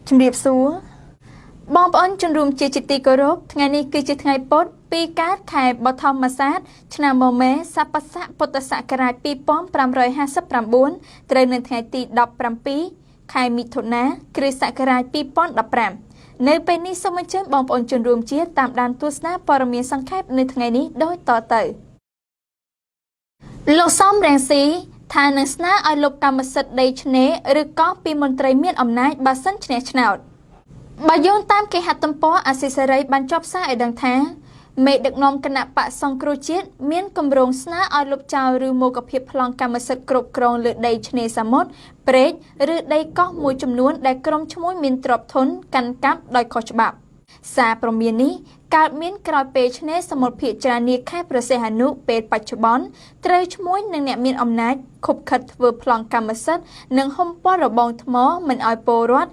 ជំរាបសួរបងប្អូនជនរួមជាទីគោរពថ្ងៃនេះគឺជាថ្ងៃពុធពីកើតខែបឋមសាទឆ្នាំមមេសប្បស័កពុទ្ធសករាជ2559ត្រូវនៅថ្ងៃទី17ខែមិថុនាគ្រិស្តសករាជ2015នៅពេលនេះសូមអញ្ជើញបងប្អូនជនរួមជាតិតាមដានទស្សនាព័ត៌មានសង្ខេបនៅថ្ងៃនេះដូចតទៅលោកសំរងស៊ីថានឹងស្នើឲ្យលោកកម្មសិទ្ធិដីឆ្នេរឬក៏ពីមន្ត្រីមានអំណាចបើសិនឈ្នះឆ្នោតបើយោងតាមគេហទំព័រអាស៊ីសេរីបានចុះផ្សាយឲ្យដឹងថាមេដឹកនាំគណៈបកសង្គ្រោះជាតិមានគម្រោងស្នើឲ្យលុបចោលឬមកកភាពប្លង់កម្មសិទ្ធិគ្រប់គ្រងលើដីឆ្នេរសមុទ្រព្រែកឬដីកោះមួយចំនួនដែលក្រុមឈ្មួញមានទ្រព្យធនកាន់កាប់ដោយខុសច្បាប់សារព្រមាននេះកើតមានក្រោយពេលឆ្នេរសមុទ្រភាគច្រើននាខេត្តព្រះសីហនុពេលបច្ចុប្បន្នត្រូវឈ្មួញនិងអ្នកមានអំណាចខុបខិតធ្វើប្លង់កម្មសិទ្ធិនិងហុំព័ទ្ធរបងថ្មមិនឲ្យពលរដ្ឋ